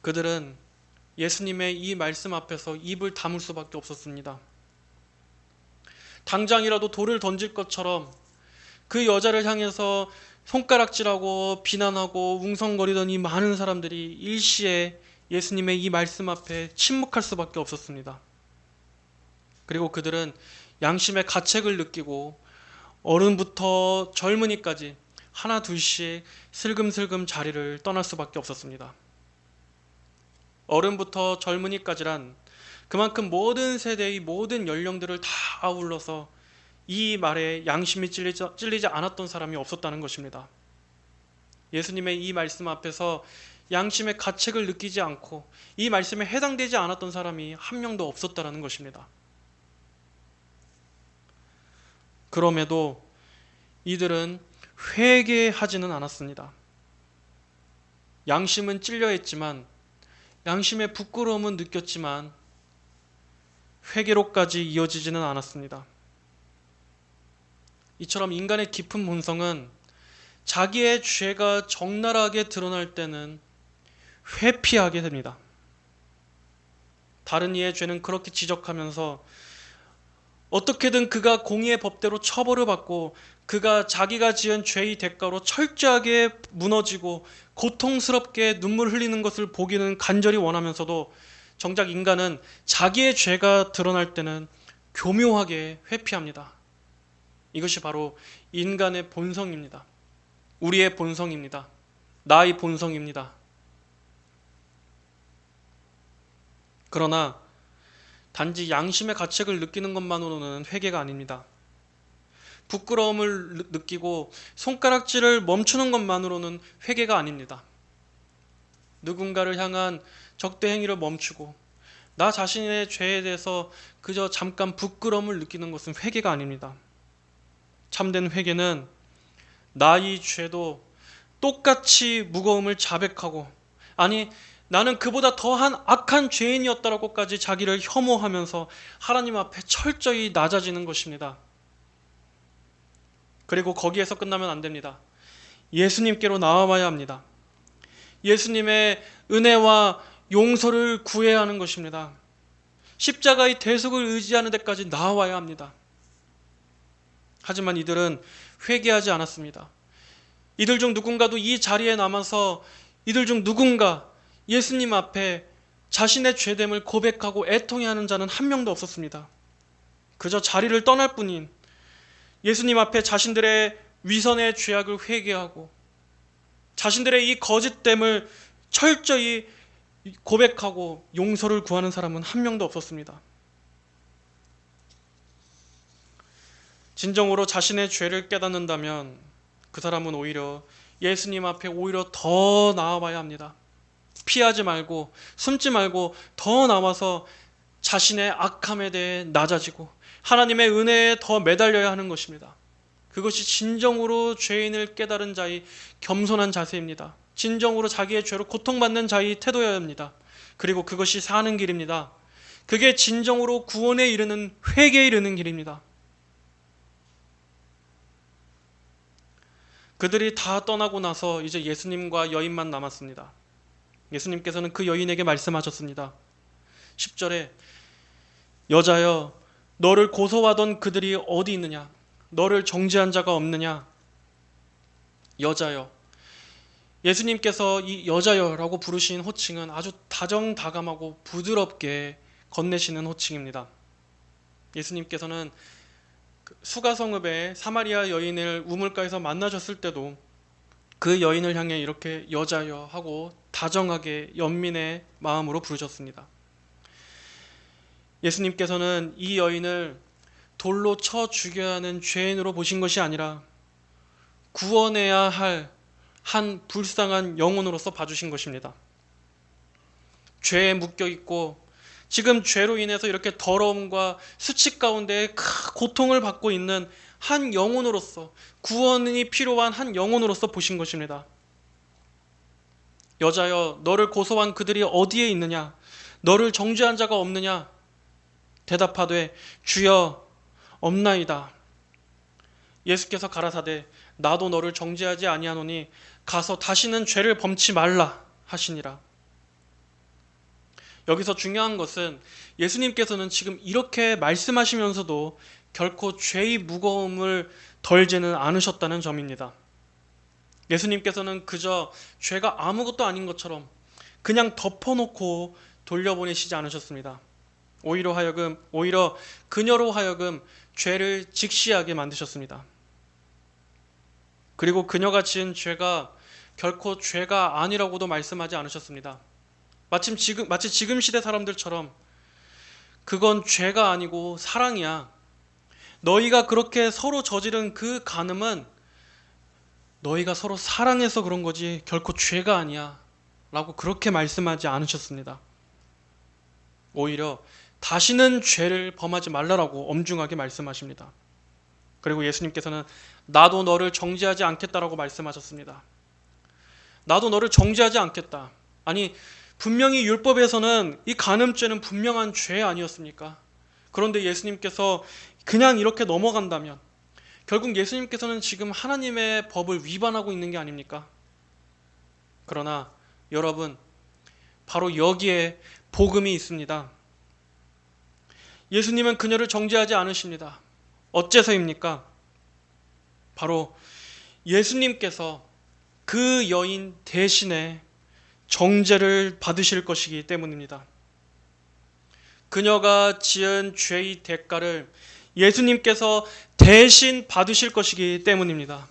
그들은 예수님의 이 말씀 앞에서 입을 다물 수밖에 없었습니다. 당장이라도 돌을 던질 것처럼 그 여자를 향해서 손가락질하고 비난하고 웅성거리던 이 많은 사람들이 일시에 예수님의 이 말씀 앞에 침묵할 수밖에 없었습니다. 그리고 그들은 양심의 가책을 느끼고 어른부터 젊은이까지 하나 둘씩 슬금슬금 자리를 떠날 수밖에 없었습니다. 어른부터 젊은이까지란 그만큼 모든 세대의 모든 연령들을 다 아울러서 이 말에 양심이 찔리지 않았던 사람이 없었다는 것입니다. 예수님의 이 말씀 앞에서 양심의 가책을 느끼지 않고 이 말씀에 해당되지 않았던 사람이 한 명도 없었다는 것입니다. 그럼에도 이들은 회개하지는 않았습니다. 양심은 찔려 했지만, 양심의 부끄러움은 느꼈지만 회개로까지 이어지지는 않았습니다. 이처럼 인간의 깊은 본성은 자기의 죄가 적나라하게 드러날 때는 회피하게 됩니다. 다른 이의 죄는 그렇게 지적하면서 어떻게든 그가 공의의 법대로 처벌을 받고 그가 자기가 지은 죄의 대가로 철저하게 무너지고 고통스럽게 눈물 흘리는 것을 보기는 간절히 원하면서도 정작 인간은 자기의 죄가 드러날 때는 교묘하게 회피합니다. 이것이 바로 인간의 본성입니다. 우리의 본성입니다. 나의 본성입니다. 그러나 단지 양심의 가책을 느끼는 것만으로는 회개가 아닙니다. 부끄러움을 느끼고 손가락질을 멈추는 것만으로는 회개가 아닙니다. 누군가를 향한 적대 행위를 멈추고 나 자신의 죄에 대해서 그저 잠깐 부끄러움을 느끼는 것은 회개가 아닙니다. 참된 회개는 나의 죄도 똑같이 무거움을 자백하고, 아니 나는 그보다 더한 악한 죄인이었다라고까지 자기를 혐오하면서 하나님 앞에 철저히 낮아지는 것입니다. 그리고 거기에서 끝나면 안 됩니다. 예수님께로 나와야 합니다. 예수님의 은혜와 용서를 구해야 하는 것입니다. 십자가의 대속을 의지하는 데까지 나와야 합니다. 하지만 이들은 회개하지 않았습니다. 이들 중 누군가도 이 자리에 남아서 이들 중 누군가 예수님 앞에 자신의 죄됨을 고백하고 애통해하는 자는 한 명도 없었습니다. 그저 자리를 떠날 뿐인, 예수님 앞에 자신들의 위선의 죄악을 회개하고 자신들의 이 거짓됨을 철저히 고백하고 용서를 구하는 사람은 한 명도 없었습니다. 진정으로 자신의 죄를 깨닫는다면 그 사람은 오히려 예수님 앞에 오히려 더 나아와야 합니다. 피하지 말고 숨지 말고 더 나와서 자신의 악함에 대해 낮아지고 하나님의 은혜에 더 매달려야 하는 것입니다. 그것이 진정으로 죄인을 깨달은 자의 겸손한 자세입니다. 진정으로 자기의 죄로 고통받는 자의 태도여야 합니다. 그리고 그것이 사는 길입니다. 그게 진정으로 구원에 이르는, 회개에 이르는 길입니다. 그들이 다 떠나고 나서 이제 예수님과 여인만 남았습니다. 예수님께서는 그 여인에게 말씀하셨습니다. 10절에 여자여 너를 고소하던 그들이 어디 있느냐? 너를 정죄한 자가 없느냐? 여자여. 예수님께서 이 여자여라고 부르신 호칭은 아주 다정다감하고 부드럽게 건네시는 호칭입니다. 예수님께서는 수가성읍의 사마리아 여인을 우물가에서 만나셨을 때도 그 여인을 향해 이렇게 여자여 하고 다정하게 연민의 마음으로 부르셨습니다. 예수님께서는 이 여인을 돌로 쳐 죽여야 하는 죄인으로 보신 것이 아니라 구원해야 할 한 불쌍한 영혼으로서 봐주신 것입니다. 죄에 묶여 있고 지금 죄로 인해서 이렇게 더러움과 수치 가운데 큰 고통을 받고 있는 한 영혼으로서, 구원이 필요한 한 영혼으로서 보신 것입니다. 여자여 너를 고소한 그들이 어디에 있느냐? 너를 정죄한 자가 없느냐? 대답하되 주여 없나이다. 예수께서 가라사대 나도 너를 정죄하지 아니하노니 가서 다시는 죄를 범치 말라 하시니라. 여기서 중요한 것은 예수님께서는 지금 이렇게 말씀하시면서도 결코 죄의 무거움을 덜지는 않으셨다는 점입니다. 예수님께서는 그저 죄가 아무것도 아닌 것처럼 그냥 덮어놓고 돌려보내시지 않으셨습니다. 오히려 그녀로 하여금 죄를 직시하게 만드셨습니다. 그리고 그녀가 지은 죄가 결코 죄가 아니라고도 말씀하지 않으셨습니다. 마치 지금 시대 사람들처럼 그건 죄가 아니고 사랑이야. 너희가 그렇게 서로 저지른 그 간음은 너희가 서로 사랑해서 그런 거지 결코 죄가 아니야. 라고 그렇게 말씀하지 않으셨습니다. 오히려 다시는 죄를 범하지 말라라고 엄중하게 말씀하십니다. 그리고 예수님께서는 나도 너를 정죄하지 않겠다라고 말씀하셨습니다. 나도 너를 정죄하지 않겠다. 아니, 분명히 율법에서는 이 간음죄는 분명한 죄 아니었습니까? 그런데 예수님께서 그냥 이렇게 넘어간다면 결국 예수님께서는 지금 하나님의 법을 위반하고 있는 게 아닙니까? 그러나 여러분, 바로 여기에 복음이 있습니다. 예수님은 그녀를 정죄하지 않으십니다. 어째서입니까? 바로 예수님께서 그 여인 대신에 정죄를 받으실 것이기 때문입니다. 그녀가 지은 죄의 대가를 예수님께서 대신 받으실 것이기 때문입니다.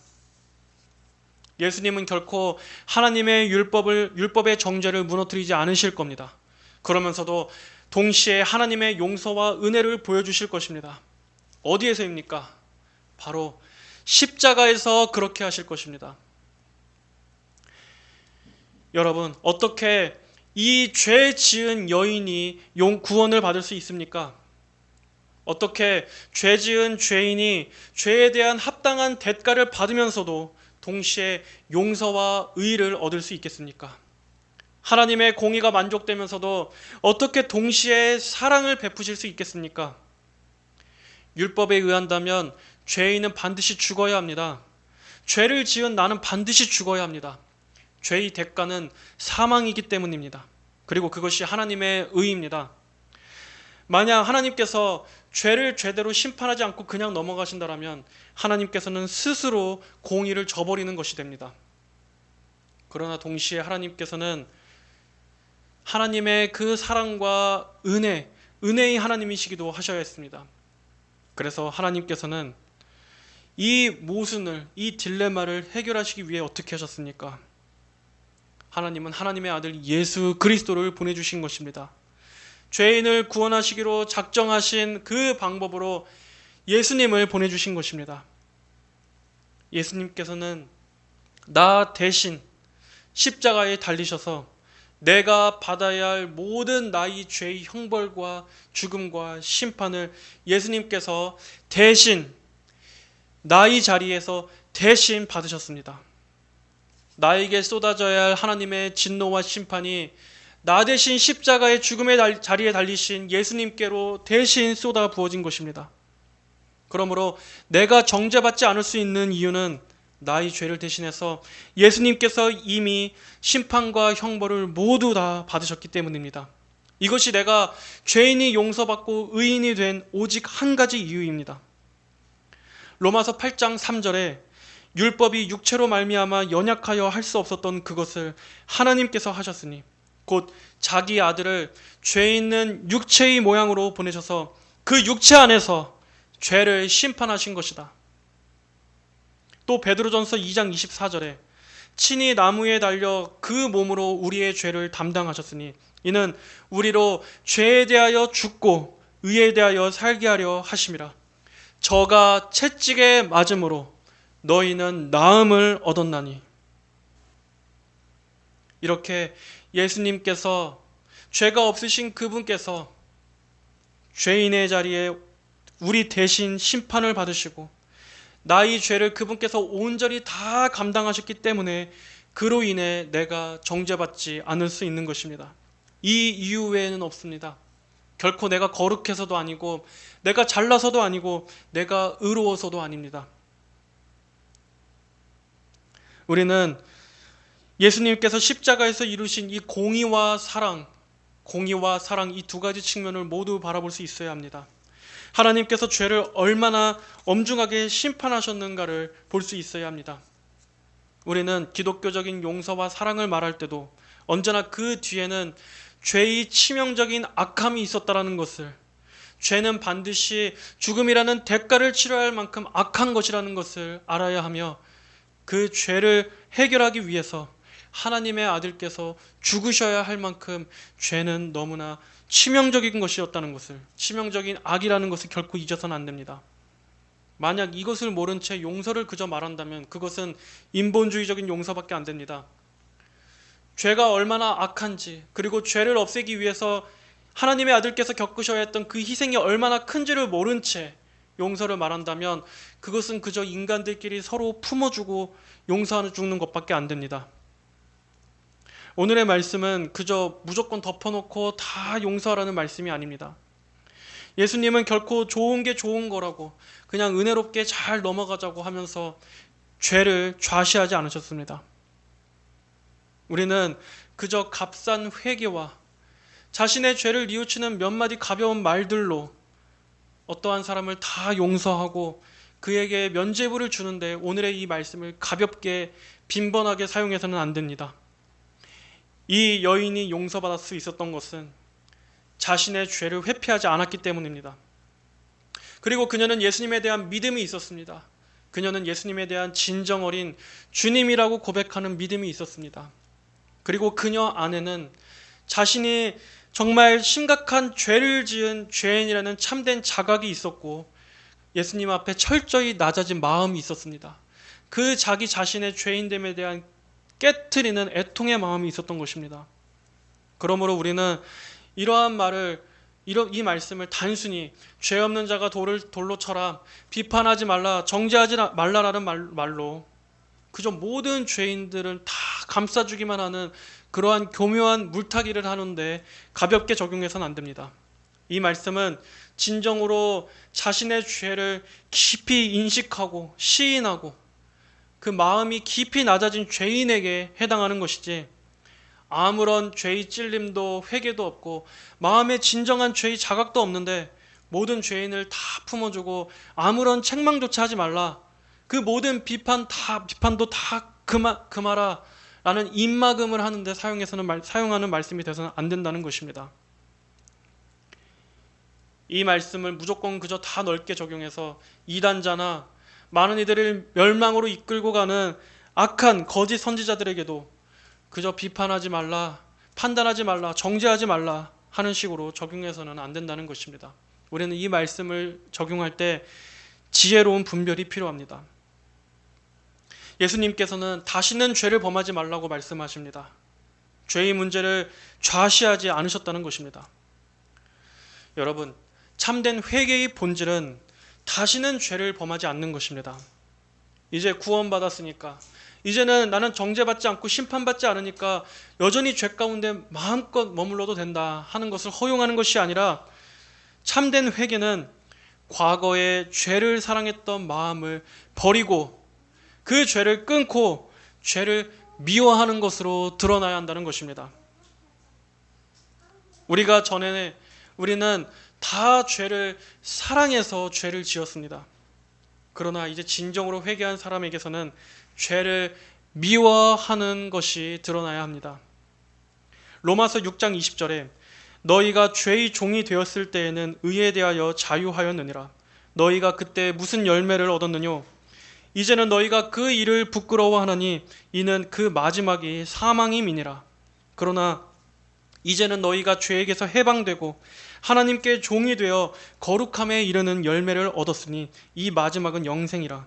예수님은 결코 하나님의 율법의 정죄를 무너뜨리지 않으실 겁니다. 그러면서도 동시에 하나님의 용서와 은혜를 보여주실 것입니다. 어디에서입니까? 바로 십자가에서 그렇게 하실 것입니다. 여러분, 어떻게 이 죄 지은 여인이 구원을 받을 수 있습니까? 어떻게 죄 지은 죄인이 죄에 대한 합당한 대가를 받으면서도 동시에 용서와 의를 얻을 수 있겠습니까? 하나님의 공의가 만족되면서도 어떻게 동시에 사랑을 베푸실 수 있겠습니까? 율법에 의한다면 죄인은 반드시 죽어야 합니다. 죄를 지은 나는 반드시 죽어야 합니다. 죄의 대가는 사망이기 때문입니다. 그리고 그것이 하나님의 의입니다. 만약 하나님께서 죄를 죄대로 심판하지 않고 그냥 넘어가신다면 하나님께서는 스스로 공의를 저버리는 것이 됩니다. 그러나 동시에 하나님께서는 하나님의 그 사랑과 은혜의 하나님이시기도 하셔야 했습니다. 그래서 하나님께서는 이 모순을, 이 딜레마를 해결하시기 위해 어떻게 하셨습니까? 하나님은 하나님의 아들 예수 그리스도를 보내주신 것입니다. 죄인을 구원하시기로 작정하신 그 방법으로 예수님을 보내주신 것입니다. 예수님께서는 나 대신 십자가에 달리셔서 내가 받아야 할 모든 나의 죄의 형벌과 죽음과 심판을 예수님께서 대신 나의 자리에서 대신 받으셨습니다. 나에게 쏟아져야 할 하나님의 진노와 심판이 나 대신 십자가의 죽음의 자리에 달리신 예수님께로 대신 쏟아 부어진 것입니다. 그러므로 내가 정죄받지 않을 수 있는 이유는 나의 죄를 대신해서 예수님께서 이미 심판과 형벌을 모두 다 받으셨기 때문입니다. 이것이 내가 죄인이 용서받고 의인이 된 오직 한 가지 이유입니다. 로마서 8장 3절에 율법이 육체로 말미암아 연약하여 할 수 없었던 그것을 하나님께서 하셨으니 곧 자기 아들을 죄 있는 육체의 모양으로 보내셔서 그 육체 안에서 죄를 심판하신 것이다. 또 베드로전서 2장 24절에 친히 나무에 달려 그 몸으로 우리의 죄를 담당하셨으니 이는 우리로 죄에 대하여 죽고 의에 대하여 살게 하려 하심이라. 저가 채찍에 맞음으로 너희는 나음을 얻었나니. 이렇게 예수님께서 죄가 없으신 그분께서 죄인의 자리에 우리 대신 심판을 받으시고 나의 죄를 그분께서 온전히 다 감당하셨기 때문에 그로 인해 내가 정죄받지 않을 수 있는 것입니다. 이 이유 외에는 없습니다. 결코 내가 거룩해서도 아니고 내가 잘나서도 아니고 내가 의로워서도 아닙니다. 우리는 예수님께서 십자가에서 이루신 이 공의와 사랑 이 두 가지 측면을 모두 바라볼 수 있어야 합니다. 하나님께서 죄를 얼마나 엄중하게 심판하셨는가를 볼 수 있어야 합니다. 우리는 기독교적인 용서와 사랑을 말할 때도 언제나 그 뒤에는 죄의 치명적인 악함이 있었다라는 것을, 죄는 반드시 죽음이라는 대가를 치러야 할 만큼 악한 것이라는 것을 알아야 하며 그 죄를 해결하기 위해서 하나님의 아들께서 죽으셔야 할 만큼 죄는 너무나 치명적인 것이었다는 것을, 치명적인 악이라는 것을 결코 잊어서는 안 됩니다. 만약 이것을 모른 채 용서를 그저 말한다면 그것은 인본주의적인 용서밖에 안 됩니다. 죄가 얼마나 악한지, 그리고 죄를 없애기 위해서 하나님의 아들께서 겪으셔야 했던 그 희생이 얼마나 큰지를 모른 채 용서를 말한다면 그것은 그저 인간들끼리 서로 품어주고 용서하는 죽는 것밖에 안 됩니다. 오늘의 말씀은 그저 무조건 덮어놓고 다 용서하라는 말씀이 아닙니다. 예수님은 결코 좋은 게 좋은 거라고 그냥 은혜롭게 잘 넘어가자고 하면서 죄를 좌시하지 않으셨습니다. 우리는 그저 값싼 회개와 자신의 죄를 뉘우치는 몇 마디 가벼운 말들로 어떠한 사람을 다 용서하고 그에게 면죄부를 주는데 오늘의 이 말씀을 가볍게 빈번하게 사용해서는 안 됩니다. 이 여인이 용서받을 수 있었던 것은 자신의 죄를 회피하지 않았기 때문입니다. 그리고 그녀는 예수님에 대한 믿음이 있었습니다. 그녀는 예수님에 대한 진정 어린 주님이라고 고백하는 믿음이 있었습니다. 그리고 그녀 안에는 자신이 정말 심각한 죄를 지은 죄인이라는 참된 자각이 있었고 예수님 앞에 철저히 낮아진 마음이 있었습니다. 그 자기 자신의 죄인됨에 대한 깨트리는 애통의 마음이 있었던 것입니다. 그러므로 우리는 이러한 말을, 이 말씀을 단순히 죄 없는 자가 돌로 쳐라, 비판하지 말라, 정죄하지 말라라는 말로 그저 모든 죄인들을 다 감싸주기만 하는 그러한 교묘한 물타기를 하는데 가볍게 적용해서는 안 됩니다. 이 말씀은 진정으로 자신의 죄를 깊이 인식하고 시인하고 그 마음이 깊이 낮아진 죄인에게 해당하는 것이지 아무런 죄의 찔림도 회개도 없고 마음에 진정한 죄의 자각도 없는데 모든 죄인을 다 품어주고 아무런 책망조차 하지 말라, 그 모든 비판도 다 금하라 라는 입막음을 하는데 사용하는 말씀이 되어서는 안 된다는 것입니다. 이 말씀을 무조건 그저 다 넓게 적용해서 이단자나 많은 이들을 멸망으로 이끌고 가는 악한 거짓 선지자들에게도 그저 비판하지 말라, 판단하지 말라, 정죄하지 말라 하는 식으로 적용해서는 안 된다는 것입니다. 우리는 이 말씀을 적용할 때 지혜로운 분별이 필요합니다. 예수님께서는 다시는 죄를 범하지 말라고 말씀하십니다. 죄의 문제를 좌시하지 않으셨다는 것입니다. 여러분, 참된 회개의 본질은 다시는 죄를 범하지 않는 것입니다. 이제 구원받았으니까, 이제는 나는 정죄받지 않고 심판받지 않으니까 여전히 죄 가운데 마음껏 머물러도 된다 하는 것을 허용하는 것이 아니라 참된 회개는 과거에 죄를 사랑했던 마음을 버리고 그 죄를 끊고 죄를 미워하는 것으로 드러나야 한다는 것입니다. 우리는 다 죄를 사랑해서 죄를 지었습니다. 그러나 이제 진정으로 회개한 사람에게서는 죄를 미워하는 것이 드러나야 합니다. 로마서 6장 20절에 너희가 죄의 종이 되었을 때에는 의에 대하여 자유하였느니라. 너희가 그때 무슨 열매를 얻었느뇨? 이제는 너희가 그 일을 부끄러워하나니 이는 그 마지막이 사망임이니라. 그러나 이제는 너희가 죄에게서 해방되고 하나님께 종이 되어 거룩함에 이르는 열매를 얻었으니 이 마지막은 영생이라.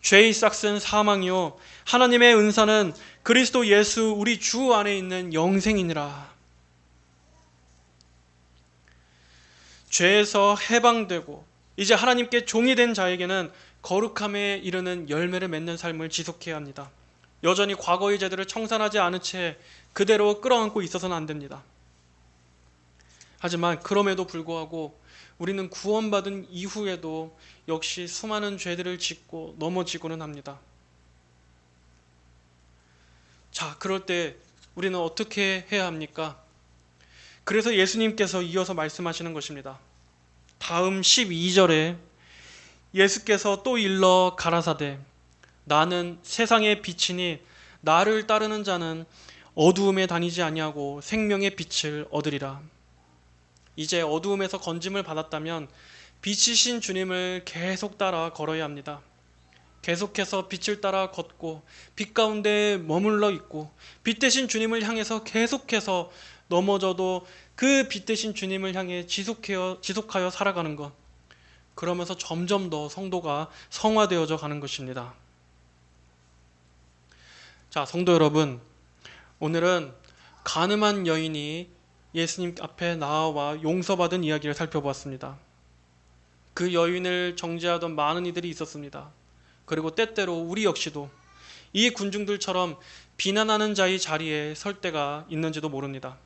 죄의 싹은 사망이요 하나님의 은사는 그리스도 예수 우리 주 안에 있는 영생이니라. 죄에서 해방되고 이제 하나님께 종이 된 자에게는 거룩함에 이르는 열매를 맺는 삶을 지속해야 합니다. 여전히 과거의 죄들을 청산하지 않은 채 그대로 끌어안고 있어서는 안 됩니다. 하지만 그럼에도 불구하고 우리는 구원받은 이후에도 역시 수많은 죄들을 짓고 넘어지고는 합니다. 자, 그럴 때 우리는 어떻게 해야 합니까? 그래서 예수님께서 이어서 말씀하시는 것입니다. 다음 12절에 예수께서 또 일러 가라사대 나는 세상의 빛이니 나를 따르는 자는 어두움에 다니지 아니하고 생명의 빛을 얻으리라. 이제 어두움에서 건짐을 받았다면 빛이신 주님을 계속 따라 걸어야 합니다. 계속해서 빛을 따라 걷고 빛 가운데 머물러 있고 빛 대신 주님을 향해서 계속해서 넘어져도 그 빛 대신 주님을 향해 지속하여 살아가는 것, 그러면서 점점 더 성도가 성화되어져 가는 것입니다. 자, 성도 여러분, 오늘은 간음한 여인이 예수님 앞에 나와 용서받은 이야기를 살펴보았습니다. 그 여인을 정죄하던 많은 이들이 있었습니다. 그리고 때때로 우리 역시도 이 군중들처럼 비난하는 자의 자리에 설 때가 있는지도 모릅니다.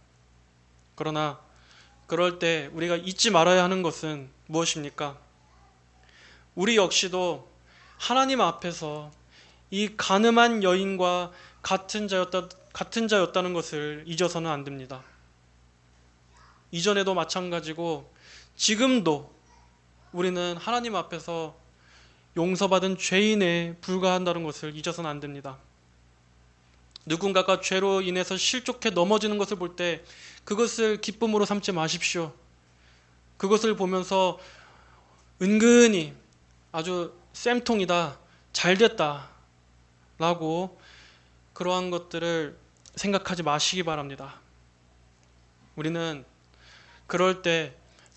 그러나 그럴 때 우리가 잊지 말아야 하는 것은 무엇입니까? 우리 역시도 하나님 앞에서 이 간음한 여인과 같은 자였다는 것을 잊어서는 안 됩니다. 이전에도 마찬가지고 지금도 우리는 하나님 앞에서 용서받은 죄인에 불과한다는 것을 잊어서는 안 됩니다. 누군가가 죄로 인해서 실족해 넘어지는 것을 볼 때 그것을 기쁨으로 삼지 마십시오. 그것을 보면서 은근히 아주 쌤통이다, 잘됐다 라고 그러한 것들을 생각하지 마시기 바랍니다. 우리는 그럴 때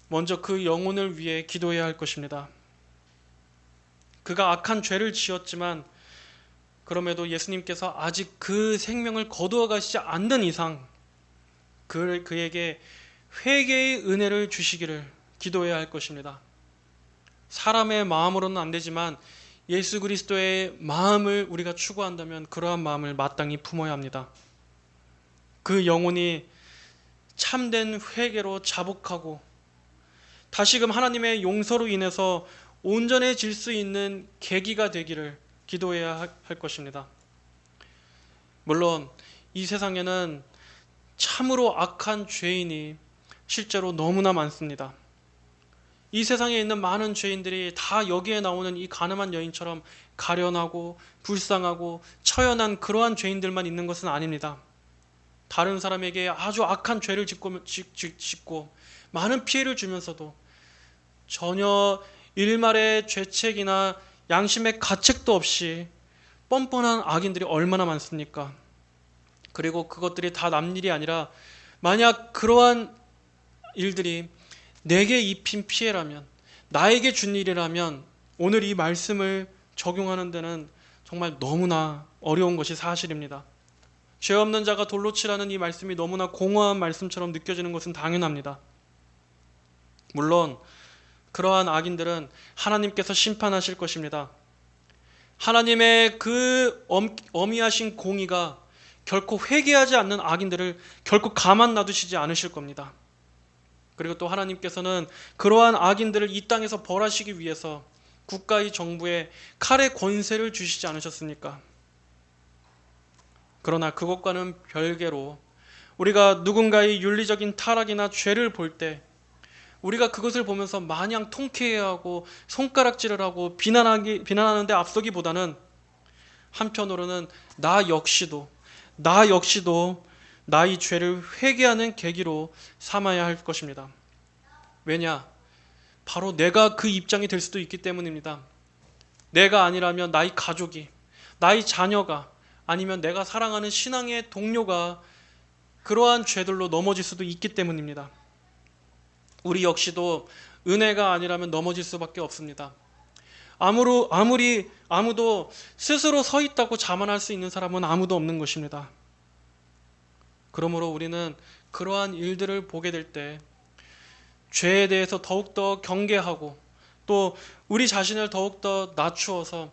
먼저 그 영혼을 위해 기도해야 할 것입니다. 그가 악한 죄를 지었지만 그럼에도 예수님께서 아직 그 생명을 거두어 가시지 않는 이상 그에게 회개의 은혜를 주시기를 기도해야 할 것입니다. 사람의 마음으로는 안 되지만 예수 그리스도의 마음을 우리가 추구한다면 그러한 마음을 마땅히 품어야 합니다. 그 영혼이 참된 회개로 자복하고 다시금 하나님의 용서로 인해서 온전해질 수 있는 계기가 되기를 기도해야 할 것입니다. 물론 이 세상에는 참으로 악한 죄인이 실제로 너무나 많습니다. 이 세상에 있는 많은 죄인들이 다 여기에 나오는 이 간음한 여인처럼 가련하고 불쌍하고 처연한 그러한 죄인들만 있는 것은 아닙니다. 다른 사람에게 아주 악한 죄를 짓고 많은 피해를 주면서도 전혀 일말의 죄책이나 양심의 가책도 없이 뻔뻔한 악인들이 얼마나 많습니까? 그리고 그것들이 다 남 일이 아니라 만약 그러한 일들이 내게 입힌 피해라면, 나에게 준 일이라면 오늘 이 말씀을 적용하는 데는 정말 너무나 어려운 것이 사실입니다. 죄 없는 자가 돌로 치라는 이 말씀이 너무나 공허한 말씀처럼 느껴지는 것은 당연합니다. 물론 그러한 악인들은 하나님께서 심판하실 것입니다. 하나님의 그 어미하신 공의가 결코 회개하지 않는 악인들을 결코 가만 놔두시지 않으실 겁니다. 그리고 또 하나님께서는 그러한 악인들을 이 땅에서 벌하시기 위해서 국가의 정부에 칼의 권세를 주시지 않으셨습니까? 그러나 그것과는 별개로 우리가 누군가의 윤리적인 타락이나 죄를 볼 때 우리가 그것을 보면서 마냥 통쾌해야 하고 손가락질을 하고 비난하는 데 앞서기보다는 한편으로는 나 역시도 나의 죄를 회개하는 계기로 삼아야 할 것입니다. 왜냐? 바로 내가 그 입장이 될 수도 있기 때문입니다. 내가 아니라면 나의 가족이, 나의 자녀가, 아니면 내가 사랑하는 신앙의 동료가 그러한 죄들로 넘어질 수도 있기 때문입니다. 우리 역시도 은혜가 아니라면 넘어질 수밖에 없습니다. 아무도 스스로 서 있다고 자만할 수 있는 사람은 아무도 없는 것입니다. 그러므로 우리는 그러한 일들을 보게 될 때 죄에 대해서 더욱더 경계하고 또 우리 자신을 더욱더 낮추어서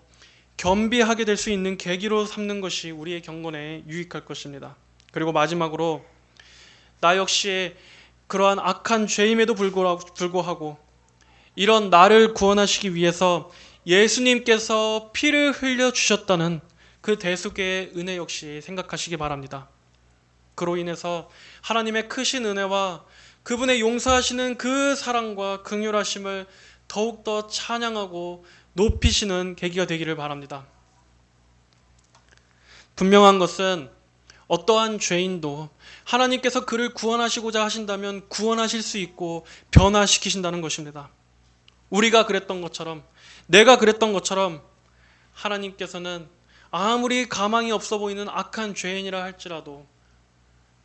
겸비하게 될 수 있는 계기로 삼는 것이 우리의 경건에 유익할 것입니다. 그리고 마지막으로 나 역시 그러한 악한 죄임에도 불구하고 이런 나를 구원하시기 위해서 예수님께서 피를 흘려주셨다는 그 대속의 은혜 역시 생각하시기 바랍니다. 그로 인해서 하나님의 크신 은혜와 그분의 용서하시는 그 사랑과 긍휼하심을 더욱더 찬양하고 높이시는 계기가 되기를 바랍니다. 분명한 것은 어떠한 죄인도 하나님께서 그를 구원하시고자 하신다면 구원하실 수 있고 변화시키신다는 것입니다. 우리가 그랬던 것처럼, 내가 그랬던 것처럼 하나님께서는 아무리 가망이 없어 보이는 악한 죄인이라 할지라도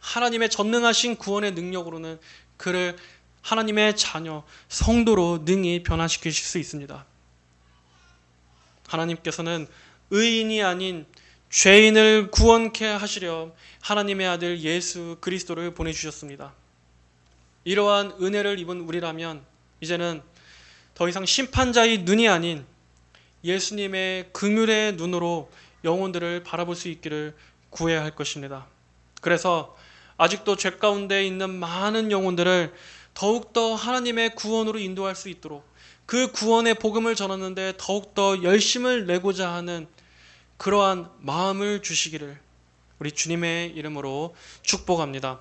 하나님의 전능하신 구원의 능력으로는 그를 하나님의 자녀, 성도로 능히 변화시키실 수 있습니다. 하나님께서는 의인이 아닌 죄인을 구원케 하시려 하나님의 아들 예수 그리스도를 보내주셨습니다. 이러한 은혜를 입은 우리라면 이제는 더 이상 심판자의 눈이 아닌 예수님의 긍휼의 눈으로 영혼들을 바라볼 수 있기를 구해야 할 것입니다. 그래서 아직도 죄 가운데 있는 많은 영혼들을 더욱더 하나님의 구원으로 인도할 수 있도록 그 구원의 복음을 전하는데 더욱더 열심을 내고자 하는 그러한 마음을 주시기를 우리 주님의 이름으로 축복합니다.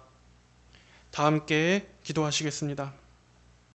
다 함께 기도하시겠습니다.